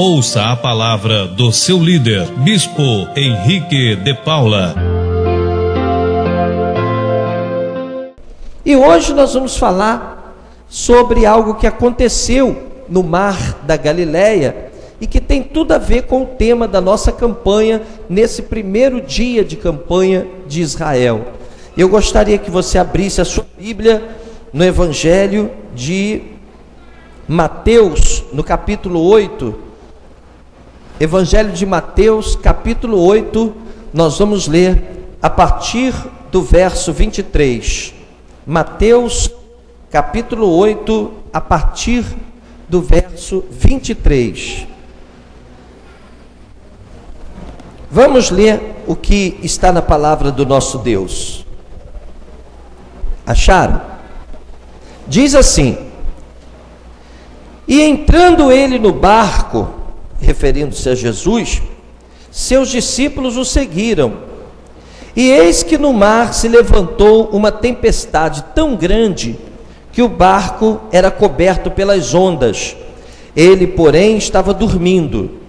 Ouça a palavra do seu líder, Bispo Henrique de Paula. E hoje nós vamos falar sobre algo que aconteceu no Mar da Galileia e que tem tudo a ver com o tema da nossa campanha nesse primeiro dia de campanha de Israel. Eu gostaria que você abrisse a sua Bíblia no Evangelho de Mateus, no capítulo 8. Evangelho de Mateus, capítulo 8, nós vamos ler a partir do verso 23. Mateus, capítulo 8, a partir do verso 23. Vamos ler o que está na palavra do nosso Deus. Acharam? Diz assim: e entrando ele no barco, referindo-se a Jesus, seus discípulos o seguiram. E eis que no mar se levantou uma tempestade tão grande que o barco era coberto pelas ondas. Ele, porém, estava dormindo.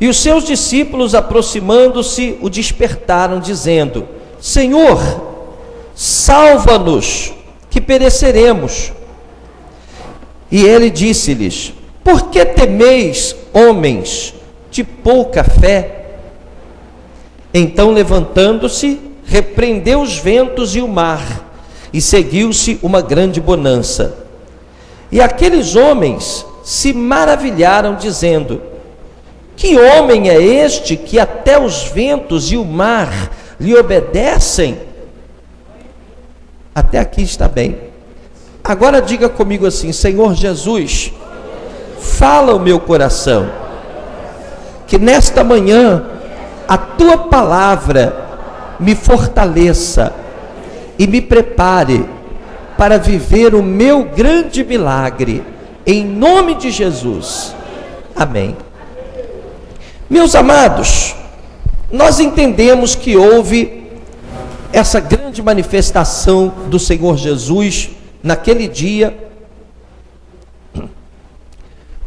E os seus discípulos, aproximando-se, o despertaram, dizendo: Senhor, salva-nos, que pereceremos. E ele disse-lhes: por que temeis, homens de pouca fé? Então, levantando-se, repreendeu os ventos e o mar, e seguiu-se uma grande bonança. E aqueles homens se maravilharam, dizendo: que homem é este que até os ventos e o mar lhe obedecem? Até aqui está bem. Agora diga comigo assim: Senhor Jesus, fala o meu coração, que nesta manhã a tua palavra me fortaleça e me prepare para viver o meu grande milagre, em nome de Jesus, amém. Meus amados, nós entendemos que houve essa grande manifestação do Senhor Jesus naquele dia.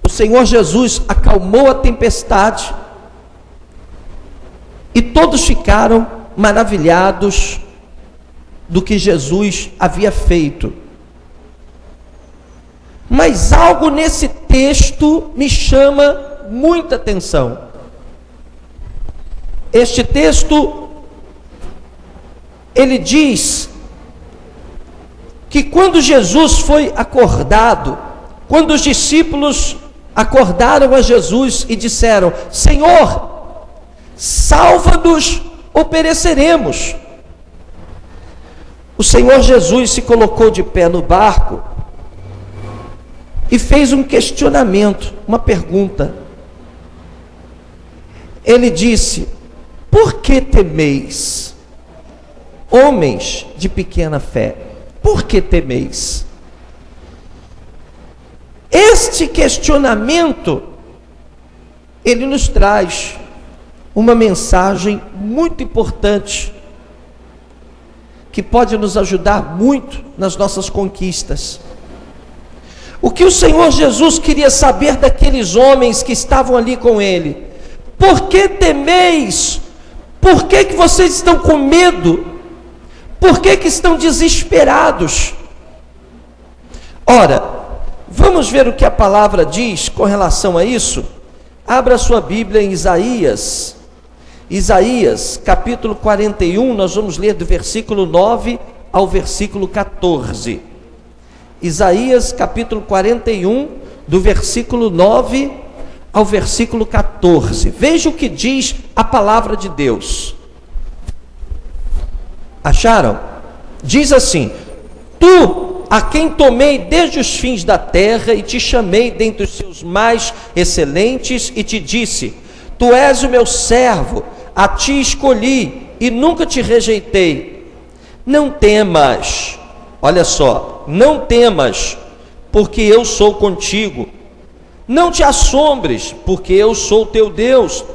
O Senhor Jesus acalmou a tempestade e todos ficaram maravilhados do que Jesus havia feito. Mas algo nesse texto me chama muita atenção. Este texto, ele diz que quando Jesus foi acordado, quando os discípulos acordaram a Jesus e disseram: Senhor, salva-nos ou pereceremos. O Senhor Jesus se colocou de pé no barco e fez um questionamento, uma pergunta. Ele disse: por que temeis, homens de pequena fé? Por que temeis? Este questionamento, ele nos traz uma mensagem muito importante, que pode nos ajudar muito nas nossas conquistas. O que o Senhor Jesus queria saber daqueles homens que estavam ali com ele: por que temeis? Por que vocês estão com medo? Por que estão desesperados? Ora, vamos ver o que a palavra diz com relação a isso? Abra sua Bíblia em Isaías, capítulo 41, nós vamos ler do versículo 9 ao versículo 14. Isaías, capítulo 41, do versículo 9 ao versículo 14. Veja o que diz a palavra de Deus. Acharam? Diz assim: tu, a quem tomei desde os fins da terra e te chamei dentre os seus mais excelentes e te disse: tu és o meu servo, a ti escolhi e nunca te rejeitei. Não temas, olha só, não temas, porque eu sou contigo. Não te assombres, porque eu sou teu Deus.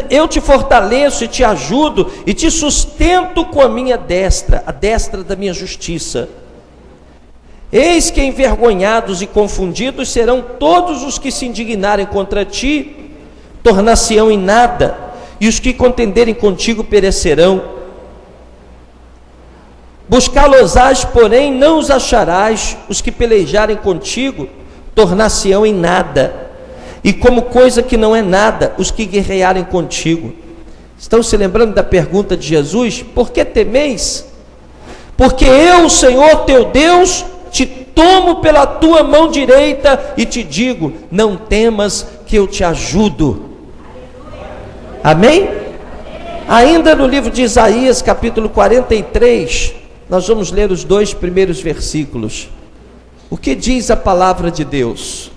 Eu te fortaleço e te ajudo e te sustento com a minha destra, a destra da minha justiça. Eis que envergonhados e confundidos serão todos os que se indignarem contra ti, tornar-se-ão em nada, e os que contenderem contigo perecerão. Buscá-los-ás, porém não os acharás, os que pelejarem contigo tornar-se-ão em nada, e como coisa que não é nada, os que guerrearem contigo. Estão se lembrando da pergunta de Jesus? Por que temeis? Porque eu, o Senhor teu Deus, te tomo pela tua mão direita e te digo, não temas que eu te ajudo. Amém? Ainda no livro de Isaías, capítulo 43, nós vamos ler os 2 primeiros versículos. O que diz a palavra de Deus?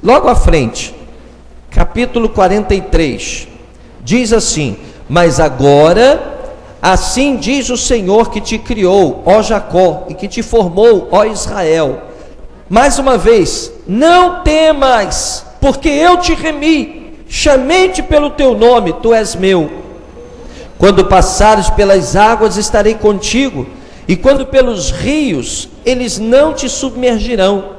Logo à frente, capítulo 43, diz assim: mas agora, assim diz o Senhor que te criou, ó Jacó, e que te formou, ó Israel. Mais uma vez, não temas, porque eu te remi, chamei-te pelo teu nome, tu és meu. Quando passares pelas águas, estarei contigo, e quando pelos rios, eles não te submergirão.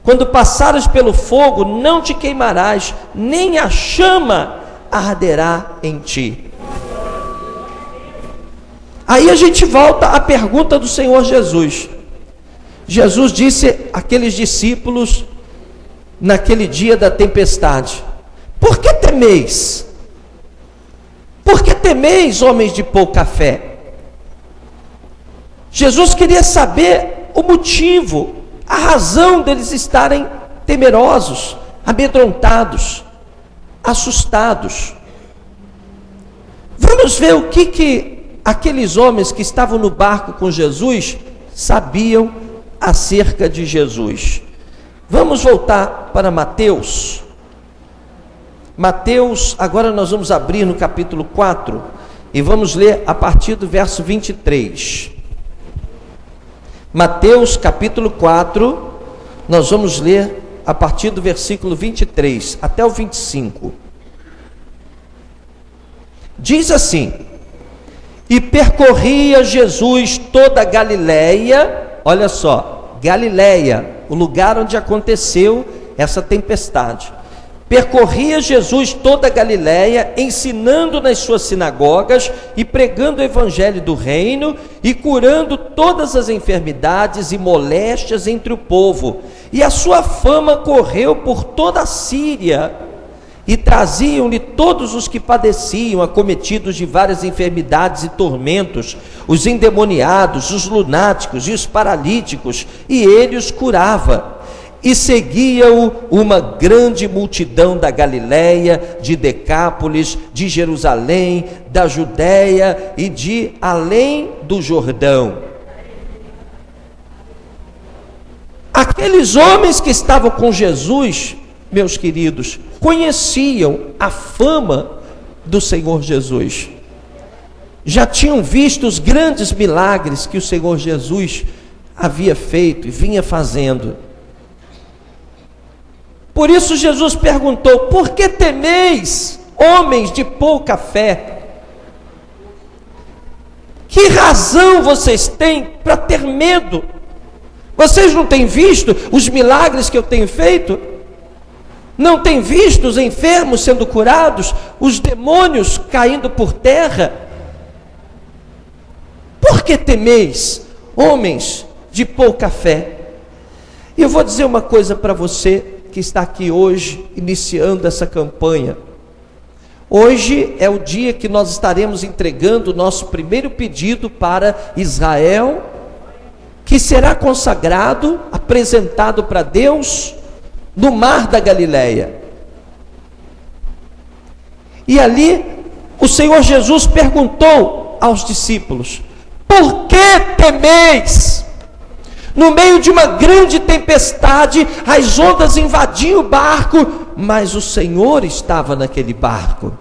Quando passares pelo fogo, não te queimarás, nem a chama arderá em ti. Aí a gente volta à pergunta do Senhor Jesus. Jesus disse àqueles discípulos, naquele dia da tempestade: por que temeis? Por que temeis, homens de pouca fé? Jesus queria saber o motivo, a razão deles estarem temerosos, amedrontados, assustados. Vamos ver o que aqueles homens que estavam no barco com Jesus sabiam acerca de Jesus. Vamos voltar para Mateus. Mateus, agora nós vamos abrir no capítulo 4 e vamos ler a partir do verso 23. Mateus capítulo 4, nós vamos ler a partir do versículo 23 até o 25. Diz assim: e percorria Jesus toda a Galileia. Olha só, Galileia, o lugar onde aconteceu essa tempestade. Percorria Jesus toda a Galileia, ensinando nas suas sinagogas e pregando o evangelho do reino e curando todas as enfermidades e moléstias entre o povo. E a sua fama correu por toda a Síria, e traziam-lhe todos os que padeciam, acometidos de várias enfermidades e tormentos, os endemoniados, os lunáticos e os paralíticos, e ele os curava. E seguia-o uma grande multidão da Galileia, de Decápolis, de Jerusalém, da Judéia e de além do Jordão. Aqueles homens que estavam com Jesus, meus queridos, conheciam a fama do Senhor Jesus. Já tinham visto os grandes milagres que o Senhor Jesus havia feito e vinha fazendo. Por isso Jesus perguntou: por que temeis, homens de pouca fé? Que razão vocês têm para ter medo? Vocês não têm visto os milagres que eu tenho feito? Não têm visto os enfermos sendo curados, os demônios caindo por terra? Por que temeis, homens de pouca fé? E eu vou dizer uma coisa para você que está aqui hoje, iniciando essa campanha. Hoje é o dia que nós estaremos entregando o nosso primeiro pedido para Israel, que será consagrado, apresentado para Deus no mar da Galileia. E ali o Senhor Jesus perguntou aos discípulos: por que temeis? No meio de uma grande tempestade, as ondas invadiam o barco, mas o Senhor estava naquele barco.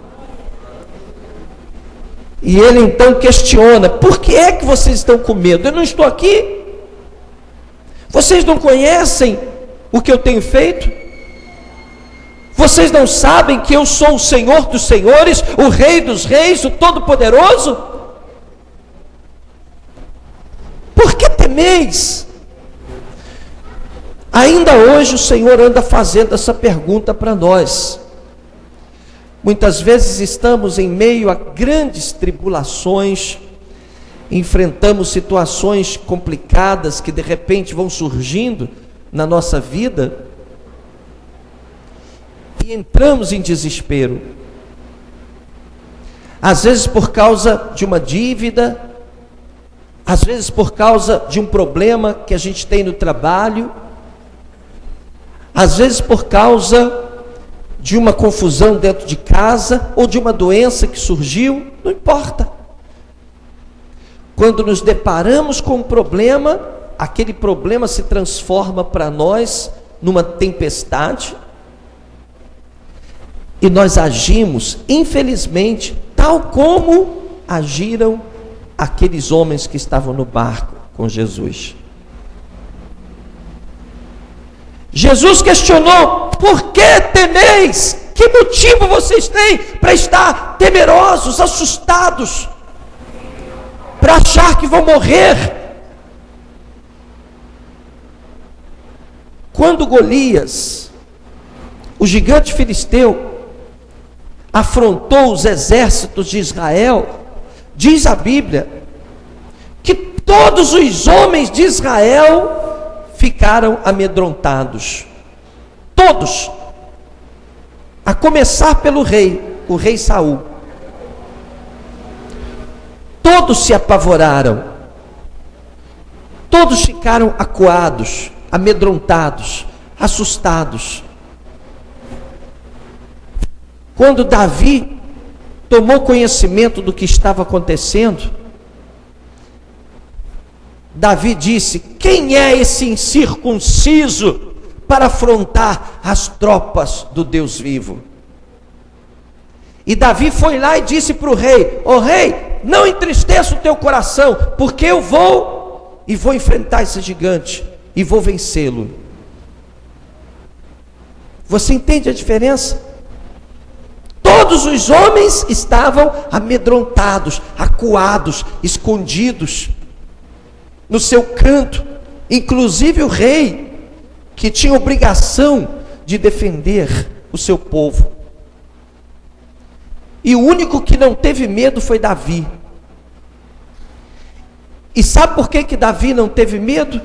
E ele então questiona: por que é que vocês estão com medo? Eu não estou aqui? Vocês não conhecem o que eu tenho feito? Vocês não sabem que eu sou o Senhor dos senhores, o Rei dos reis, o Todo-Poderoso? Por que temeis? Ainda hoje o Senhor anda fazendo essa pergunta para nós. Muitas vezes estamos em meio a grandes tribulações, enfrentamos situações complicadas que de repente vão surgindo na nossa vida e entramos em desespero. Às vezes por causa de uma dívida, às vezes por causa de um problema que a gente tem no trabalho, às vezes por causa de uma confusão dentro de casa, ou de uma doença que surgiu, não importa. Quando nos deparamos com um problema, aquele problema se transforma para nós numa tempestade, e nós agimos, infelizmente, tal como agiram aqueles homens que estavam no barco com Jesus. Jesus questionou: por que temeis? Que motivo vocês têm para estar temerosos, assustados, para achar que vão morrer? Quando Golias, o gigante filisteu, afrontou os exércitos de Israel, diz a Bíblia que todos os homens de Israel ficaram amedrontados, todos, a começar pelo rei, o rei Saul. Todos se apavoraram, todos ficaram acuados, amedrontados, assustados. Quando Davi tomou conhecimento do que estava acontecendo, Davi disse: quem é esse incircunciso para afrontar as tropas do Deus vivo? E Davi foi lá e disse para o rei: ó rei, não entristeça o teu coração, porque eu vou enfrentar esse gigante e vou vencê-lo. Você entende a diferença? Todos os homens estavam amedrontados, acuados, escondidos no seu canto, inclusive o rei, que tinha obrigação de defender o seu povo. E o único que não teve medo foi Davi. E sabe por que Davi não teve medo?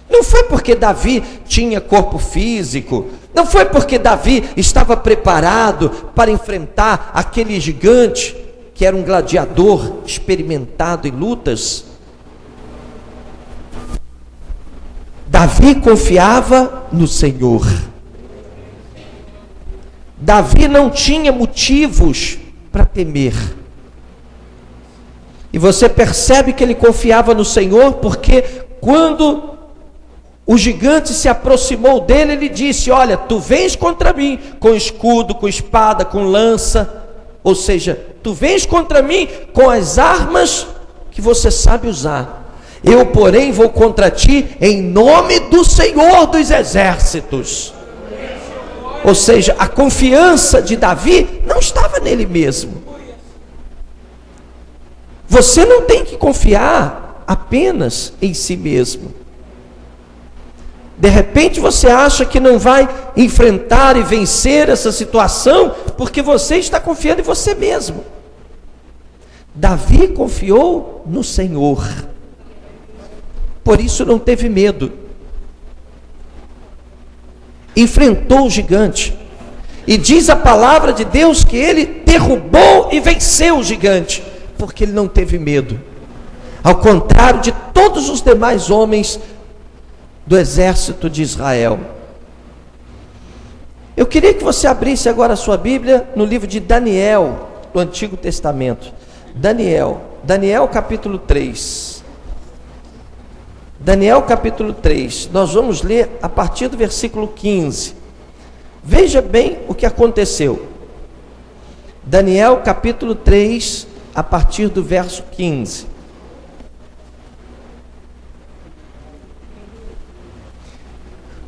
Não foi porque Davi tinha corpo físico, não foi porque Davi estava preparado para enfrentar aquele gigante, que era um gladiador experimentado em lutas. Davi confiava no Senhor. Davi não tinha motivos para temer. E você percebe que ele confiava no Senhor, porque quando o gigante se aproximou dele, ele disse: olha, tu vens contra mim com escudo, com espada, com lança, ou seja, tu vens contra mim com as armas que você sabe usar. Eu, porém, vou contra ti em nome do Senhor dos exércitos. Ou seja, a confiança de Davi não estava nele mesmo. Você não tem que confiar apenas em si mesmo. De repente você acha que não vai enfrentar e vencer essa situação porque você está confiando em você mesmo. Davi confiou no Senhor. Por isso não teve medo. Enfrentou o gigante. E diz a palavra de Deus que ele derrubou e venceu o gigante, porque ele não teve medo. Ao contrário de todos os demais homens do exército de Israel. Eu queria que você abrisse agora a sua Bíblia no livro de Daniel, do Antigo Testamento. Daniel capítulo 3. Daniel capítulo 3, nós vamos ler a partir do versículo 15. Veja bem o que aconteceu. Daniel capítulo 3, a partir do verso 15.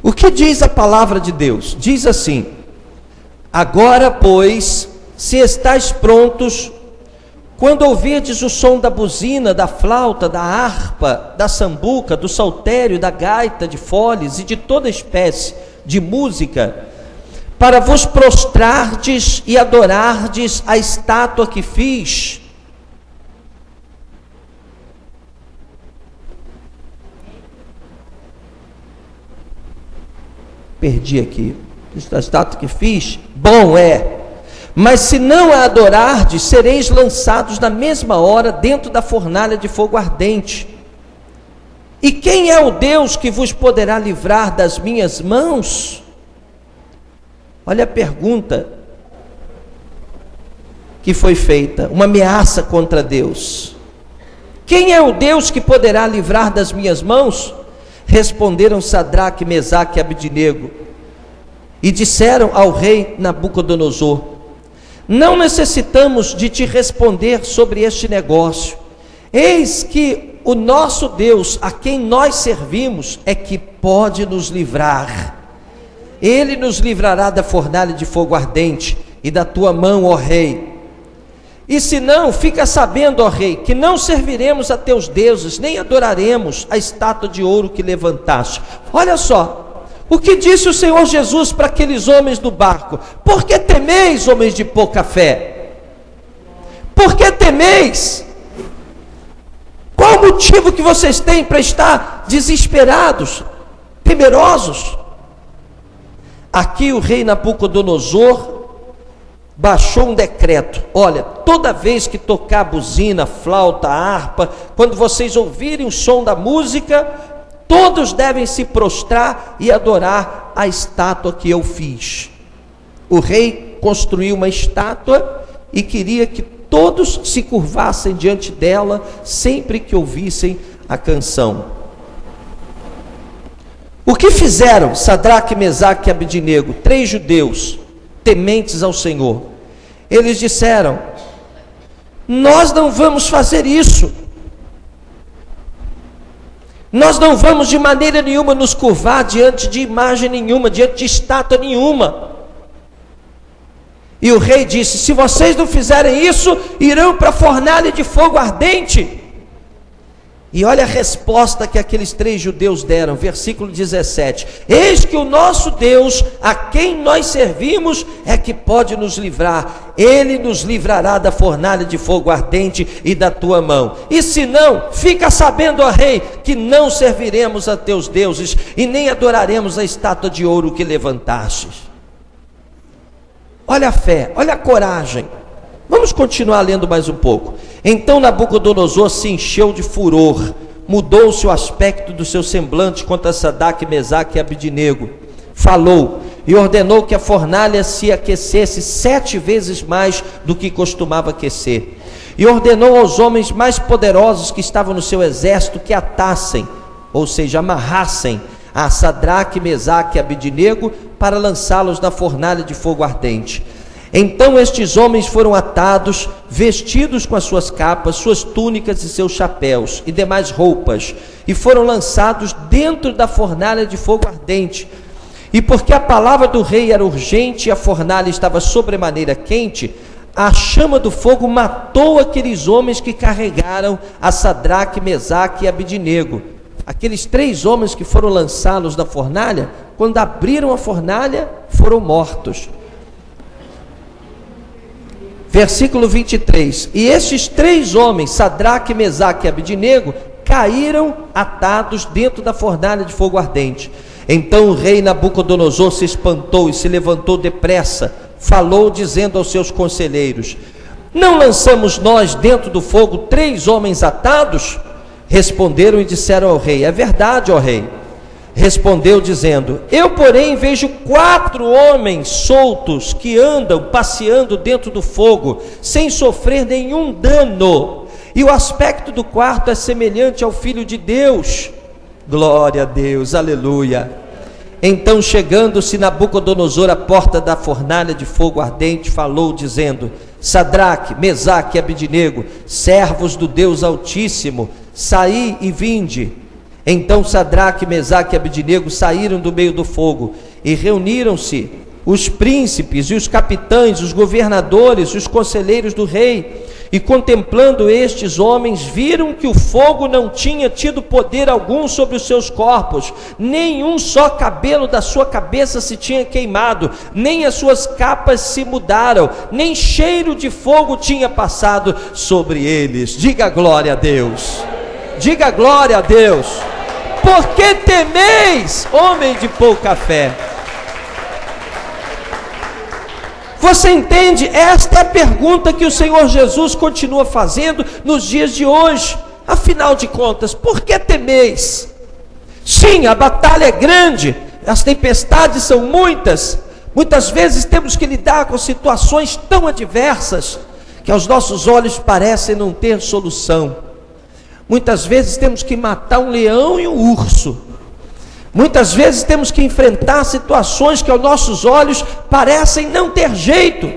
O que diz a palavra de Deus? Diz assim: agora, pois, se estáis prontos, quando ouvirdes o som da buzina, da flauta, da harpa, da sambuca, do saltério, da gaita, de foles e de toda espécie de música, para vos prostrardes e adorardes a estátua que fiz. Perdi aqui. A estátua que fiz, bom é. Mas se não a adorardes, sereis lançados na mesma hora dentro da fornalha de fogo ardente. E quem é o Deus que vos poderá livrar das minhas mãos? Olha a pergunta que foi feita, uma ameaça contra Deus. Quem é o Deus que poderá livrar das minhas mãos? Responderam Sadraque, Mesaque e Abidnego, e disseram ao rei Nabucodonosor: não necessitamos de te responder sobre este negócio. Eis que o nosso Deus, a quem nós servimos, é que pode nos livrar. Ele nos livrará da fornalha de fogo ardente e da tua mão, ó rei. E se não, fica sabendo, ó rei, que não serviremos a teus deuses, nem adoraremos a estátua de ouro que levantaste. Olha só, o que disse o Senhor Jesus para aqueles homens do barco: por que temeis, homens de pouca fé? Por que temeis? Qual o motivo que vocês têm para estar desesperados, temerosos? Aqui o rei Nabucodonosor baixou um decreto: olha, toda vez que tocar buzina, flauta, harpa, quando vocês ouvirem o som da música, todos devem se prostrar e adorar a estátua que eu fiz. O rei construiu uma estátua e queria que todos se curvassem diante dela sempre que ouvissem a canção. O que fizeram Sadraque, Mesaque e Abidnego, 3 judeus tementes ao Senhor? Eles disseram: nós não vamos fazer isso. Nós não vamos de maneira nenhuma nos curvar diante de imagem nenhuma, diante de estátua nenhuma. E o rei disse: se vocês não fizerem isso, irão para a fornalha de fogo ardente. E olha a resposta que aqueles 3 judeus deram, versículo 17: eis que o nosso Deus, a quem nós servimos, é que pode nos livrar. Ele nos livrará da fornalha de fogo ardente e da tua mão. E se não, fica sabendo, ó rei, que não serviremos a teus deuses e nem adoraremos a estátua de ouro que levantastes. Olha a fé, olha a coragem. Vamos continuar lendo mais um pouco. Então Nabucodonosor se encheu de furor, mudou-se o aspecto do seu semblante contra Sadraque, Mesaque e Abidnego. Falou e ordenou que a fornalha se aquecesse 7 vezes mais do que costumava aquecer. E ordenou aos homens mais poderosos que estavam no seu exército que atassem, ou seja, amarrassem a Sadraque, Mesaque e Abidnego para lançá-los na fornalha de fogo ardente. Então estes homens foram atados, vestidos com as suas capas, suas túnicas e seus chapéus e demais roupas, e foram lançados dentro da fornalha de fogo ardente. E porque a palavra do rei era urgente e a fornalha estava sobremaneira quente, a chama do fogo matou aqueles homens que carregaram a Sadraque, Mesaque e Abidnego. Aqueles 3 homens que foram lançá-los na fornalha, quando abriram a fornalha, foram mortos. Versículo 23: e estes 3 homens, Sadraque, Mesaque e Abidnego, caíram atados dentro da fornalha de fogo ardente. Então o rei Nabucodonosor se espantou e se levantou depressa, falou dizendo aos seus conselheiros: não lançamos nós dentro do fogo 3 homens atados? Responderam e disseram ao rei: é verdade, ó rei. Respondeu dizendo: eu porém vejo 4 homens soltos que andam passeando dentro do fogo, sem sofrer nenhum dano, e o aspecto do quarto é semelhante ao Filho de Deus. Glória a Deus, aleluia. Então, chegando-se Nabucodonosor à porta da fornalha de fogo ardente, falou dizendo: Sadraque, Mesaque e Abidnego, servos do Deus Altíssimo, saí e vinde. Então Sadraque, Mesaque e Abidnego saíram do meio do fogo, e reuniram-se os príncipes e os capitães, os governadores, os conselheiros do rei, E contemplando estes homens, viram que o fogo não tinha tido poder algum sobre os seus corpos, nenhum só cabelo da sua cabeça se tinha queimado, nem as suas capas se mudaram, nem cheiro de fogo tinha passado sobre eles. Diga glória a Deus, diga glória a Deus. Por que temeis, homem de pouca fé? Você entende? Esta é a pergunta que o Senhor Jesus continua fazendo nos dias de hoje. Afinal de contas, por que temeis? Sim, a batalha é grande, as tempestades são muitas. Muitas vezes temos que lidar com situações tão adversas que aos nossos olhos parecem não ter solução. Muitas vezes temos que matar um leão e um urso. Muitas vezes temos que enfrentar situações que aos nossos olhos parecem não ter jeito.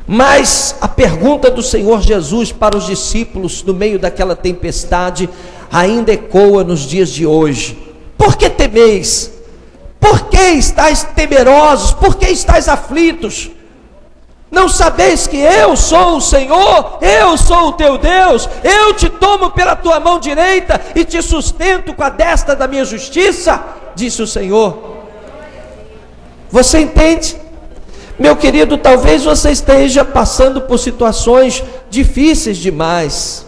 Mas a pergunta do Senhor Jesus para os discípulos no meio daquela tempestade ainda ecoa nos dias de hoje. Por que temeis? Por que estáis temerosos? Por que estáis aflitos? Não sabeis que eu sou o Senhor? Eu sou o teu Deus? Eu te tomo pela tua mão direita e te sustento com a destra da minha justiça? Disse o Senhor. Você entende? Meu querido, talvez você esteja passando por situações difíceis demais.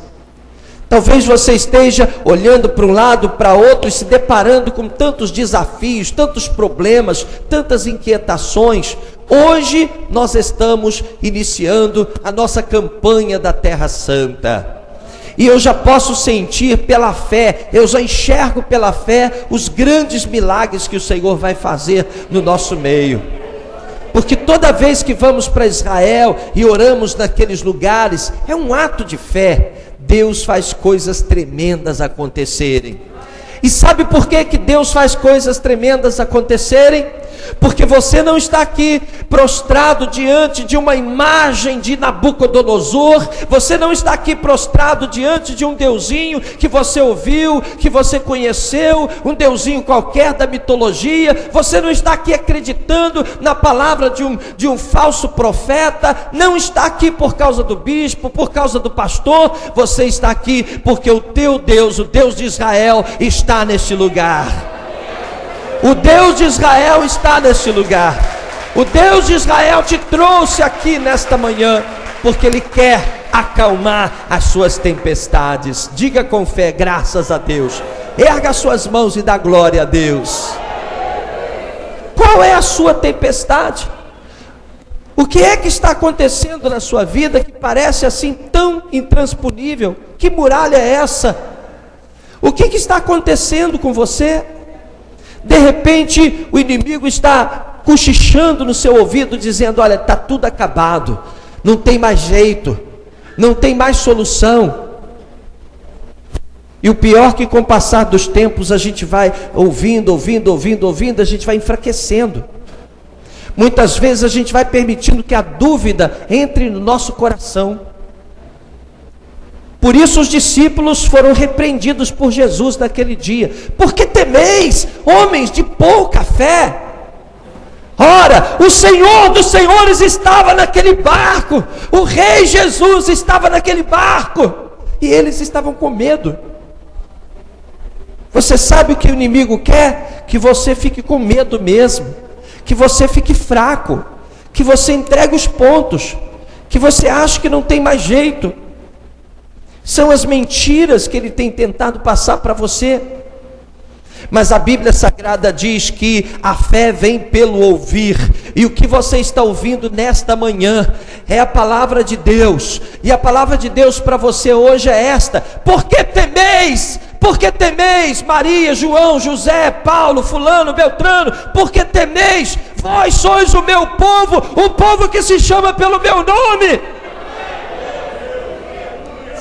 Talvez você esteja olhando para um lado, para outro e se deparando com tantos desafios, tantos problemas, tantas inquietações. Hoje nós estamos iniciando a nossa campanha da Terra Santa. E eu já posso sentir pela fé, eu já enxergo pela fé os grandes milagres que o Senhor vai fazer no nosso meio. Porque toda vez que vamos para Israel e oramos naqueles lugares, é um ato de fé. Deus faz coisas tremendas acontecerem. E sabe por que Deus faz coisas tremendas acontecerem? Porque você não está aqui prostrado diante de uma imagem de Nabucodonosor, você não está aqui prostrado diante de um deusinho que você ouviu, que você conheceu, um deusinho qualquer da mitologia, você não está aqui acreditando na palavra de um falso profeta, não está aqui por causa do bispo, por causa do pastor, você está aqui porque o teu Deus, o Deus de Israel, está neste lugar. O Deus de Israel está neste lugar. O Deus de Israel te trouxe aqui nesta manhã, porque Ele quer acalmar as suas tempestades. Diga com fé, graças a Deus. Erga as suas mãos e dá glória a Deus. Qual é a sua tempestade? O que é que está acontecendo na sua vida que parece assim tão intransponível? Que muralha é essa? O que está acontecendo com você? De repente o inimigo está cochichando no seu ouvido, dizendo: olha, está tudo acabado, não tem mais jeito, não tem mais solução. E o pior é que com o passar dos tempos a gente vai ouvindo, a gente vai enfraquecendo. Muitas vezes a gente vai permitindo que a dúvida entre no nosso coração. Por isso os discípulos foram repreendidos por Jesus naquele dia. Por que temeis, homens de pouca fé? Ora, o Senhor dos senhores estava naquele barco, o Rei Jesus estava naquele barco, e eles estavam com medo. Você sabe o que o inimigo quer? Que você fique com medo mesmo, que você fique fraco, que você entregue os pontos, que você ache que não tem mais jeito. São as mentiras que ele tem tentado passar para você. Mas a Bíblia Sagrada diz que a fé vem pelo ouvir, e o que você está ouvindo nesta manhã é a palavra de Deus, e a palavra de Deus para você hoje é esta: por que temeis? Por que temeis, Maria, João, José, Paulo, fulano, Beltrano? Por que temeis? Vós sois o meu povo, o povo que se chama pelo meu nome.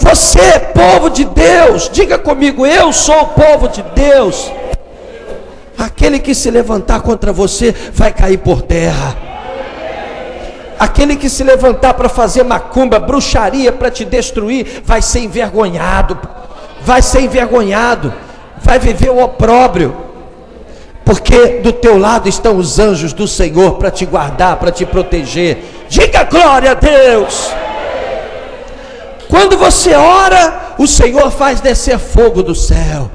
Você é povo de Deus. Diga comigo: eu sou o povo de Deus. Aquele que se levantar contra você vai cair por terra. Aquele que se levantar para fazer macumba, bruxaria para te destruir, vai ser envergonhado. Vai ser envergonhado. Vai viver o opróbrio. Porque do teu lado estão os anjos do Senhor para te guardar, para te proteger. Diga glória a Deus. Quando você ora, o Senhor faz descer fogo do céu.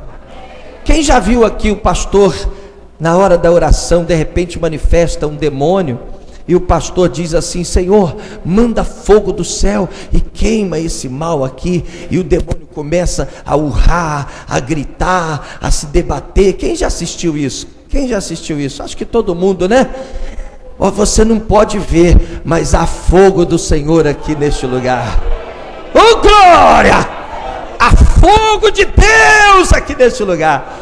Quem já viu aqui o pastor, na hora da oração, de repente manifesta um demônio, e o pastor diz assim: Senhor, manda fogo do céu e queima esse mal aqui, e o demônio começa a urrar, a gritar, a se debater. Quem já assistiu isso? Quem já assistiu isso? Acho que todo mundo, né? Você não pode ver, mas há fogo do Senhor aqui neste lugar. Oh glória! Há fogo de Deus aqui neste lugar.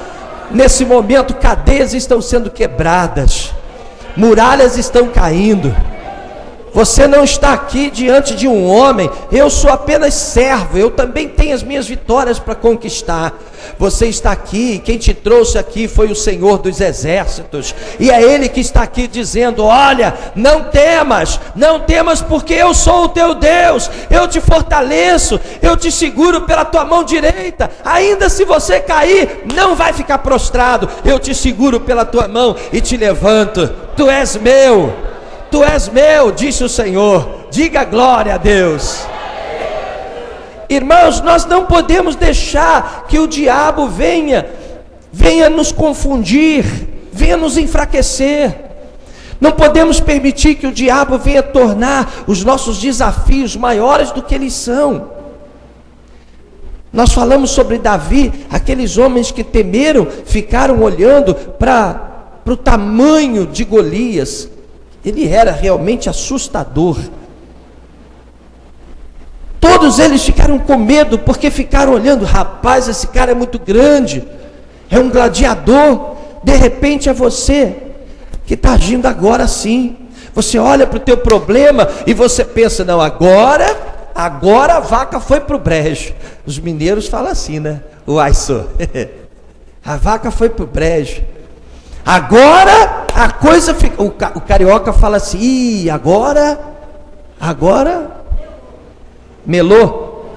Nesse momento, cadeias estão sendo quebradas, muralhas estão caindo. Você não está aqui diante de um homem. Eu sou apenas servo, eu também tenho as minhas vitórias para conquistar. Você está aqui, quem te trouxe aqui foi o Senhor dos Exércitos, e é Ele que está aqui dizendo: olha, não temas, não temas, porque eu sou o teu Deus, eu te fortaleço, eu te seguro pela tua mão direita, ainda se você cair, não vai ficar prostrado, eu te seguro pela tua mão e te levanto. Tu és meu, disse o Senhor. Diga glória a Deus. Irmãos, nós não podemos deixar que o diabo venha nos confundir, venha nos enfraquecer. Não podemos permitir que o diabo venha tornar os nossos desafios maiores do que eles são. Nós falamos sobre Davi, aqueles homens que temeram, ficaram olhando para o tamanho de Golias. Ele era realmente assustador. Todos eles ficaram com medo, porque ficaram olhando: rapaz, esse cara é muito grande, é um gladiador. De repente é você que está agindo agora sim. Você olha para o teu problema e você pensa: não, agora a vaca foi para o brejo. Os mineiros falam assim, né? Uai, só. A vaca foi para o brejo. Agora a coisa fica. O carioca fala assim: ih, agora melou.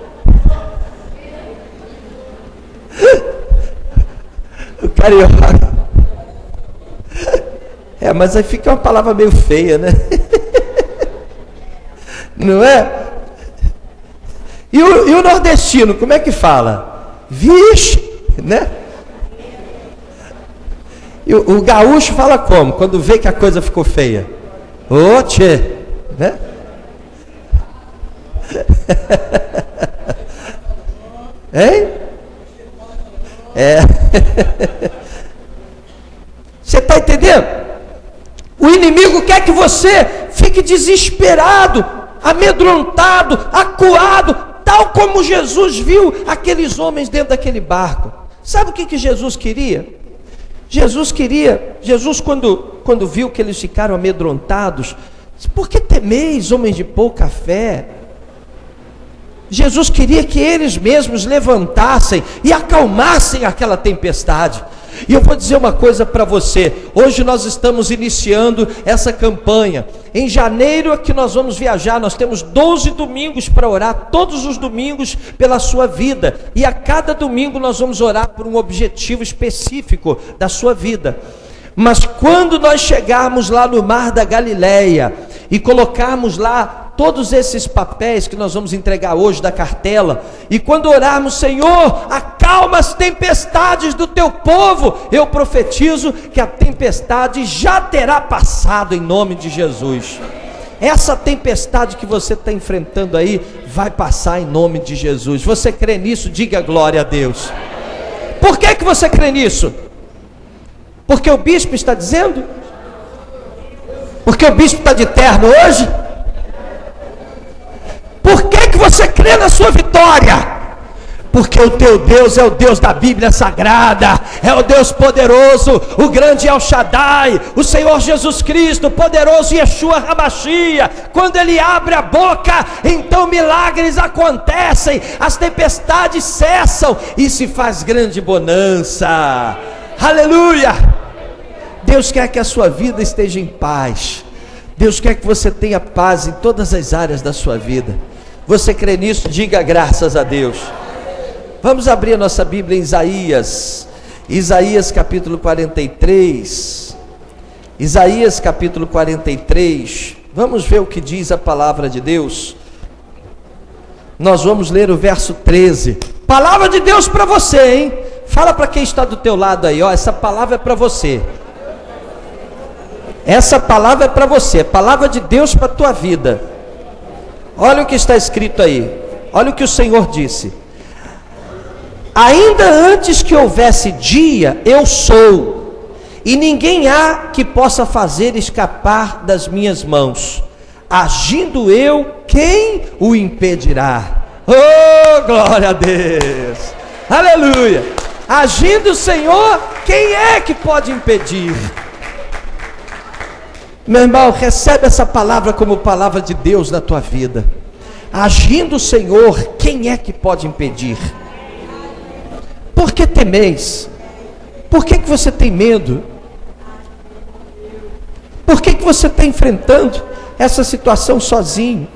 O carioca. Mas aí fica uma palavra meio feia, né? Não é? E o nordestino, como é que fala? Vixe, né? E o gaúcho fala como? Quando vê que a coisa ficou feia: ô tchê, né? Hein? Você está entendendo? O inimigo quer que você fique desesperado, amedrontado, acuado, tal como Jesus viu aqueles homens dentro daquele barco. Sabe o que Jesus queria? Jesus quando viu que eles ficaram amedrontados, disse: por que temeis, homens de pouca fé? Jesus queria que eles mesmos levantassem e acalmassem aquela tempestade. E eu vou dizer uma coisa para você: hoje nós estamos iniciando essa campanha. Em janeiro é que nós vamos viajar. Nós temos 12 domingos para orar, todos os domingos pela sua vida, e a cada domingo nós vamos orar por um objetivo específico da sua vida. Mas quando nós chegarmos lá no Mar da Galileia e colocarmos lá todos esses papéis que nós vamos entregar hoje da cartela, e quando orarmos: Senhor, acalma as tempestades do teu povo, eu profetizo que a tempestade já terá passado em nome de Jesus. Essa tempestade que você está enfrentando aí vai passar em nome de Jesus. Você crê nisso? Diga glória a Deus. Por que você crê nisso? Porque o bispo está dizendo? Porque o bispo está de terno hoje? Por que você crê na sua vitória? Porque o teu Deus é o Deus da Bíblia Sagrada, é o Deus poderoso, o grande El Shaddai, o Senhor Jesus Cristo, poderoso Yeshua Hamashia. Quando Ele abre a boca, então milagres acontecem, as tempestades cessam e se faz grande bonança. Aleluia! Deus quer que a sua vida esteja em paz. Deus quer que você tenha paz em todas as áreas da sua vida. Você crê nisso? Diga graças a Deus. Vamos abrir a nossa Bíblia em Isaías capítulo 43. Isaías capítulo 43. Vamos ver o que diz a palavra de Deus. Nós vamos ler o verso 13. Palavra de Deus para você, hein? Fala para quem está do teu lado aí, ó, essa palavra é para você. Essa palavra é para você, palavra de Deus para a tua vida. Olha o que está escrito aí. Olha o que o Senhor disse: ainda antes que houvesse dia, eu sou, e ninguém há que possa fazer escapar das minhas mãos. Agindo eu, quem o impedirá? Oh, glória a Deus, aleluia. Agindo o Senhor, quem é que pode impedir? Meu irmão, recebe essa palavra como palavra de Deus na tua vida. Agindo o Senhor, quem é que pode impedir? Por que temeis? Por que você tem medo? Por que você está enfrentando essa situação sozinho?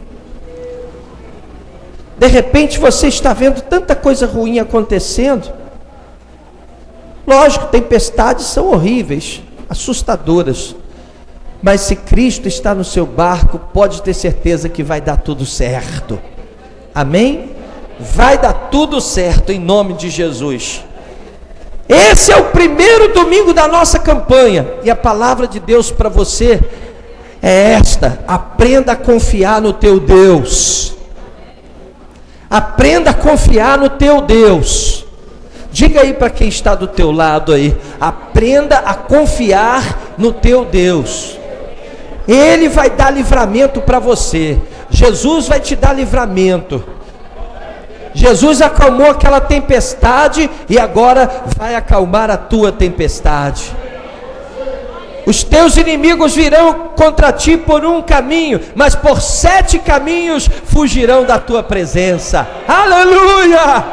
De repente você está vendo tanta coisa ruim acontecendo. Lógico, tempestades são horríveis, assustadoras. Mas se Cristo está no seu barco, pode ter certeza que vai dar tudo certo. Amém? Vai dar tudo certo em nome de Jesus. Esse é o primeiro domingo da nossa campanha. E a palavra de Deus para você é esta: aprenda a confiar no teu Deus. Aprenda a confiar no teu Deus. Diga aí para quem está do teu lado aí: aprenda a confiar no teu Deus. Ele vai dar livramento para você. Jesus vai te dar livramento. Jesus acalmou aquela tempestade e agora vai acalmar a tua tempestade. Os teus inimigos virão contra ti por um caminho, mas por 7 caminhos fugirão da tua presença. Aleluia!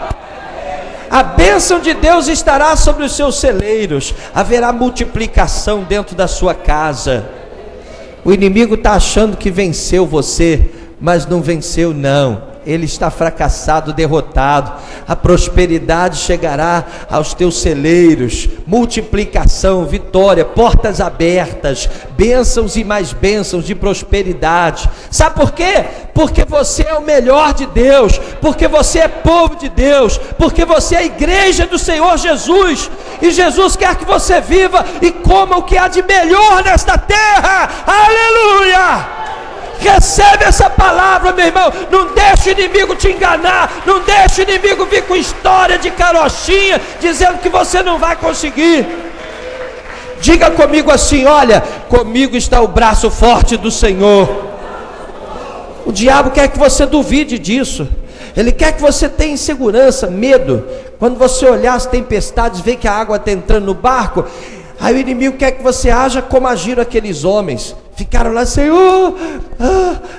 A bênção de Deus estará sobre os seus celeiros. Haverá multiplicação dentro da sua casa. O inimigo está achando que venceu você, mas não venceu não. Ele está fracassado, derrotado. A prosperidade chegará aos teus celeiros, multiplicação, vitória, portas abertas, bênçãos e mais bênçãos de prosperidade. Sabe por quê? Porque você é o melhor de Deus, porque você é povo de Deus, porque você é a igreja do Senhor Jesus, e Jesus quer que você viva e coma o que há de melhor nesta terra. Aleluia! Recebe essa palavra, meu irmão. Não deixe o inimigo te enganar. Não deixe o inimigo vir com história de carochinha, dizendo que você não vai conseguir. Diga comigo assim: olha, comigo está o braço forte do Senhor. O diabo quer que você duvide disso. Ele quer que você tenha insegurança, medo. Quando você olhar as tempestades, ver que a água está entrando no barco, aí o inimigo quer que você haja como agiram aqueles homens. Ficaram lá: Senhor,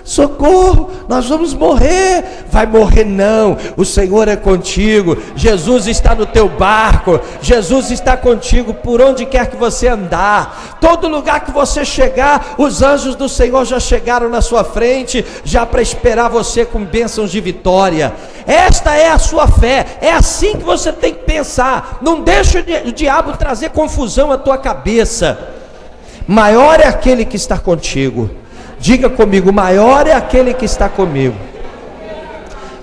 socorro, nós vamos morrer. Vai morrer não, o Senhor é contigo. Jesus está no teu barco. Jesus está contigo por onde quer que você andar. Todo lugar que você chegar, os anjos do Senhor já chegaram na sua frente, já para esperar você com bênçãos de vitória. Esta é a sua fé. É assim que você tem que pensar. Não deixe o diabo trazer confusão à tua cabeça. Maior é aquele que está contigo. Diga comigo: maior é aquele que está comigo.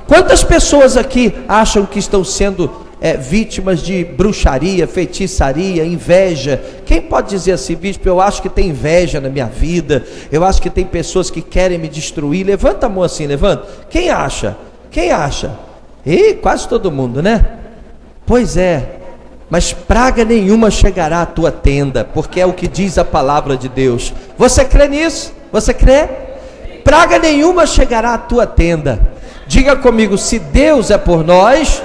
Quantas pessoas aqui acham que estão sendo vítimas de bruxaria, feitiçaria, inveja? Quem pode dizer assim: bispo, eu acho que tem inveja na minha vida, eu acho que tem pessoas que querem me destruir? Levanta a mão assim, levanta. Quem acha? Quem acha? Ih, quase todo mundo, né? Pois é. Mas praga nenhuma chegará à tua tenda, porque é o que diz a palavra de Deus. Você crê nisso? Você crê? Praga nenhuma chegará à tua tenda. Diga comigo: se Deus é por nós.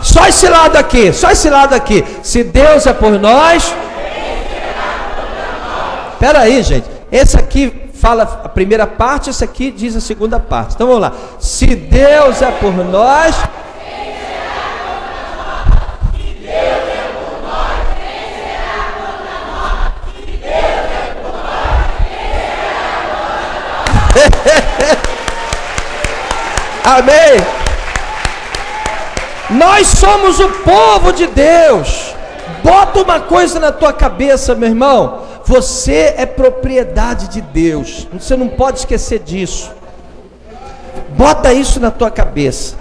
Só esse lado aqui, só esse lado aqui. Se Deus é por nós. Espera aí, gente. Esse aqui fala a primeira parte, esse aqui diz a segunda parte. Então vamos lá. Se Deus é por nós. Amém. Nós somos o povo de Deus. Bota uma coisa na tua cabeça, meu irmão: você é propriedade de Deus. Você não pode esquecer disso. Bota isso na tua cabeça.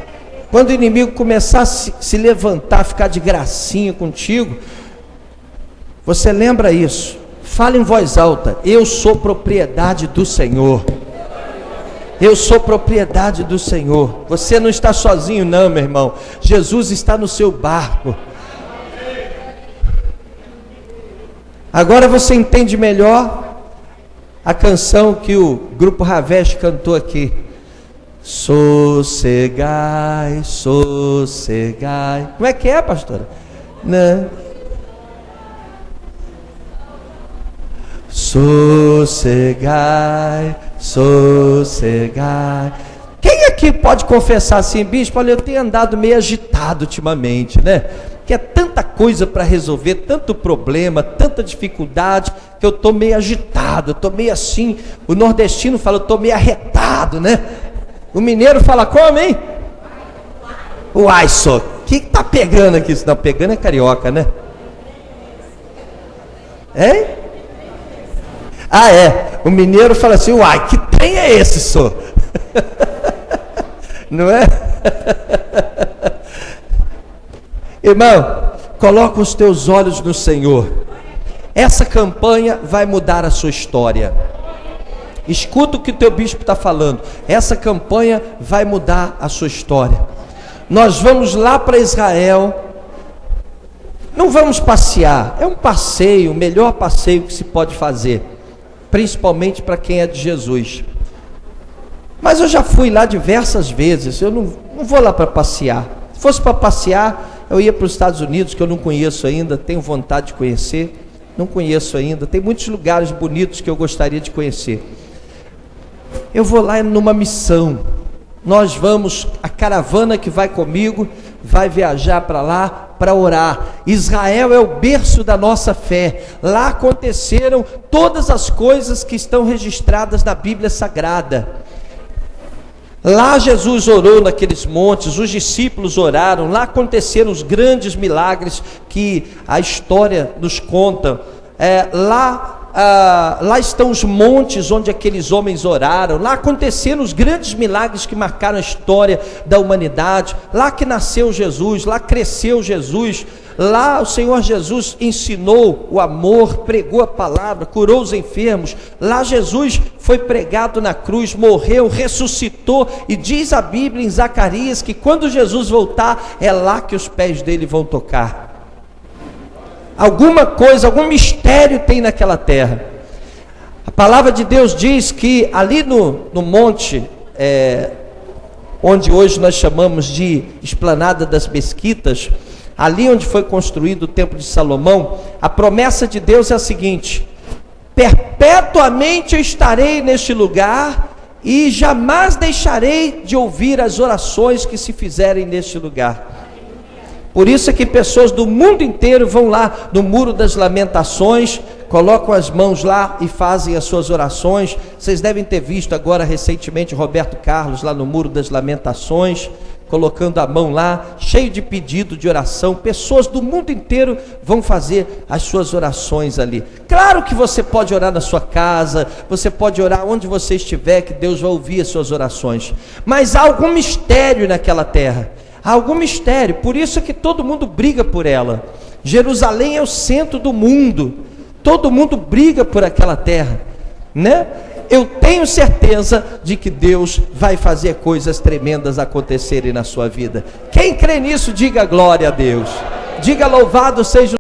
Quando o inimigo começar a se levantar, ficar de gracinha contigo, você lembra isso. Fala em voz alta: eu sou propriedade do Senhor. Eu sou propriedade do Senhor. Você não está sozinho não, meu irmão. Jesus está no seu barco. Agora você entende melhor a canção que o grupo Raveste cantou aqui. Sossegai, sossegai. Como é que é, pastora? Não. Sossegai, sossegai. Quem aqui pode confessar assim, bispo? Olha, eu tenho andado meio agitado ultimamente, né? Que é tanta coisa para resolver, tanto problema, tanta dificuldade, que eu estou meio agitado, eu estou meio assim. O nordestino fala, eu estou meio arretado, né? O mineiro fala como, hein? Uai, só, o que está pegando aqui? Não, pegando é carioca, né? Hein? Ah, é. O mineiro fala assim, uai, que trem é esse, só? Não é? Irmão, coloca os teus olhos no Senhor. Essa campanha vai mudar a sua história. Escuta o que o teu bispo está falando. Essa campanha vai mudar a sua história. Nós vamos lá para Israel. Não vamos passear. É um passeio, o melhor passeio que se pode fazer, principalmente para quem é de Jesus. Mas eu já fui lá diversas vezes. Eu não vou lá para passear. Se fosse para passear, eu ia para os Estados Unidos, que eu não conheço ainda, tenho vontade de conhecer, não conheço ainda. Tem muitos lugares bonitos que eu gostaria de conhecer. Eu vou lá numa missão. Nós vamos, a caravana que vai comigo, vai viajar para lá para orar. Israel é o berço da nossa fé. Lá aconteceram todas as coisas que estão registradas na Bíblia Sagrada. Lá Jesus orou naqueles montes, os discípulos oraram, lá aconteceram os grandes milagres que a história nos conta. Lá estão os montes onde aqueles homens oraram, lá aconteceram os grandes milagres que marcaram a história da humanidade, lá que nasceu Jesus, lá cresceu Jesus, lá o Senhor Jesus ensinou o amor, pregou a palavra, curou os enfermos, lá Jesus foi pregado na cruz, morreu, ressuscitou, e diz a Bíblia em Zacarias que quando Jesus voltar, é lá que os pés dele vão tocar. Alguma coisa, algum mistério tem naquela terra. A palavra de Deus diz que ali no monte, onde hoje nós chamamos de Esplanada das Mesquitas, ali onde foi construído o Templo de Salomão, a promessa de Deus é a seguinte: perpetuamente eu estarei neste lugar e jamais deixarei de ouvir as orações que se fizerem neste lugar. Por isso é que pessoas do mundo inteiro vão lá no Muro das Lamentações, colocam as mãos lá e fazem as suas orações. Vocês devem ter visto agora recentemente Roberto Carlos lá no Muro das Lamentações, colocando a mão lá, cheio de pedido de oração. Pessoas do mundo inteiro vão fazer as suas orações ali. Claro que você pode orar na sua casa, você pode orar onde você estiver, que Deus vai ouvir as suas orações. Mas há algum mistério naquela terra. Há algum mistério, por isso é que todo mundo briga por ela. Jerusalém é o centro do mundo, todo mundo briga por aquela terra, né? Eu tenho certeza de que Deus vai fazer coisas tremendas acontecerem na sua vida. Quem crê nisso, diga glória a Deus, diga louvado seja